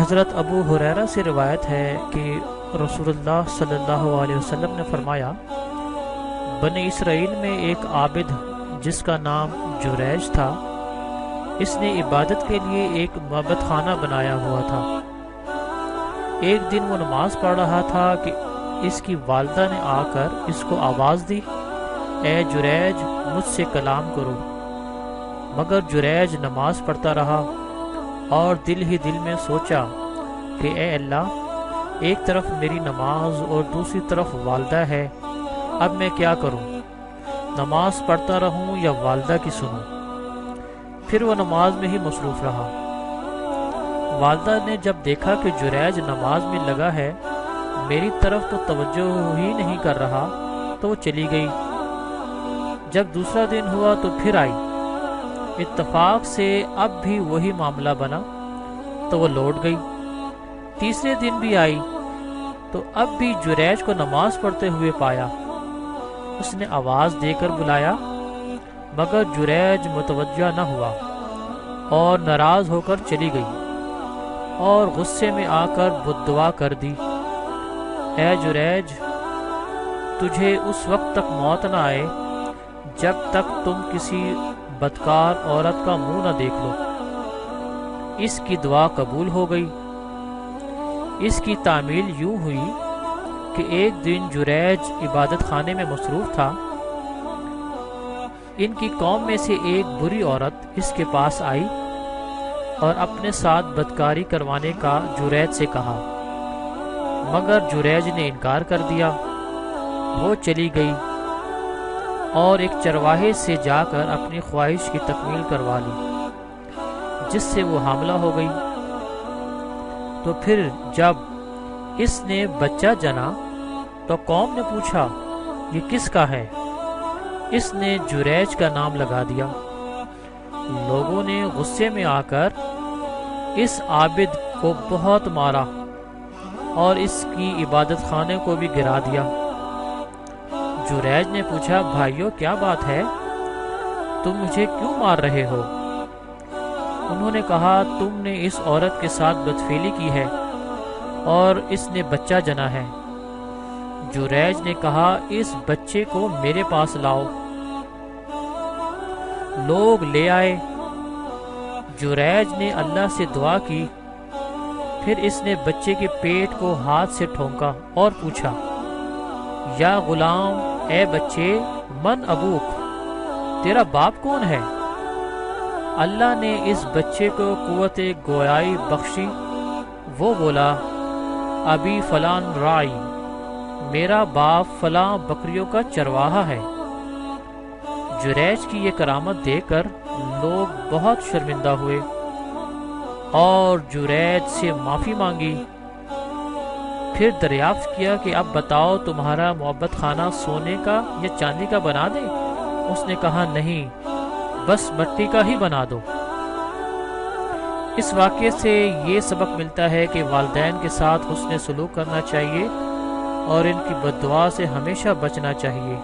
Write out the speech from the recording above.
حضرت ابو ہریرہ سے روایت ہے کہ رسول اللہ صلی اللہ علیہ وسلم نے فرمایا، بنی اسرائیل میں ایک عابد جس کا نام جریج تھا، اس نے عبادت کے لیے ایک معبد خانہ بنایا ہوا تھا۔ ایک دن وہ نماز پڑھ رہا تھا کہ اس کی والدہ نے آ کر اس کو آواز دی، اے جریج مجھ سے کلام کرو، مگر جریج نماز پڑھتا رہا اور دل ہی دل میں سوچا کہ اے اللہ، ایک طرف میری نماز اور دوسری طرف والدہ ہے، اب میں کیا کروں؟ نماز پڑھتا رہوں یا والدہ کی سنوں؟ پھر وہ نماز میں ہی مصروف رہا۔ والدہ نے جب دیکھا کہ جریج نماز میں لگا ہے، میری طرف تو توجہ ہی نہیں کر رہا، تو وہ چلی گئی۔ جب دوسرا دن ہوا تو پھر آئی، اتفاق سے اب بھی وہی معاملہ بنا تو وہ لوٹ گئی۔ تیسرے دن بھی آئی تو اب بھی جریج کو نماز پڑھتے ہوئے پایا۔ اس نے آواز دے کر بلایا، مگر جریج متوجہ نہ ہوا اور ناراض ہو کر چلی گئی اور غصے میں آ کر بددعا کر دی، اے جریج، تجھے اس وقت تک موت نہ آئے جب تک تم کسی بدکار عورت کا منہ نہ دیکھ لو۔ اس کی دعا قبول ہو گئی۔ اس کی تعمیل یوں ہوئی کہ ایک دن جریج عبادت خانے میں مصروف تھا۔ ان کی قوم میں سے ایک بری عورت اس کے پاس آئی اور اپنے ساتھ بدکاری کروانے کا جریج سے کہا، مگر جریج نے انکار کر دیا۔ وہ چلی گئی اور ایک چرواہے سے جا کر اپنی خواہش کی تکمیل کروا لی، جس سے وہ حاملہ ہو گئی۔ تو پھر جب اس نے بچہ جنا تو قوم نے پوچھا، یہ کس کا ہے؟ اس نے جریج کا نام لگا دیا۔ لوگوں نے غصے میں آ کر اس عابد کو بہت مارا اور اس کی عبادت خانے کو بھی گرا دیا۔ جریج نے پوچھا، بھائیو کیا بات ہے؟ تم مجھے کیوں مار رہے ہو؟ انہوں نے کہا، تم نے اس عورت کے ساتھ بدفعلی کی ہے اور اس نے بچہ جنا ہے۔ جریج نے کہا، اس بچے کو میرے پاس لاؤ۔ لوگ لے آئے۔ جریج نے اللہ سے دعا کی، پھر اس نے بچے کے پیٹ کو ہاتھ سے ٹھونکا اور پوچھا، یا غلام، اے بچے، من ابوک، تیرا باپ کون ہے؟ اللہ نے اس بچے کو قوت گویائی بخشی۔ وہ بولا، ابھی فلان رائی، میرا باپ فلاں بکریوں کا چرواہا ہے۔ جریج کی یہ کرامت دیکھ کر لوگ بہت شرمندہ ہوئے اور جریج سے معافی مانگی۔ پھر دریافت کیا کہ اب بتاؤ، تمہارا معبد خانہ سونے کا یا چاندی کا بنا دیں؟ اس نے کہا، نہیں، بس مٹی کا ہی بنا دو۔ اس واقعے سے یہ سبق ملتا ہے کہ والدین کے ساتھ حسن سلوک کرنا چاہیے اور ان کی بد دعا سے ہمیشہ بچنا چاہیے۔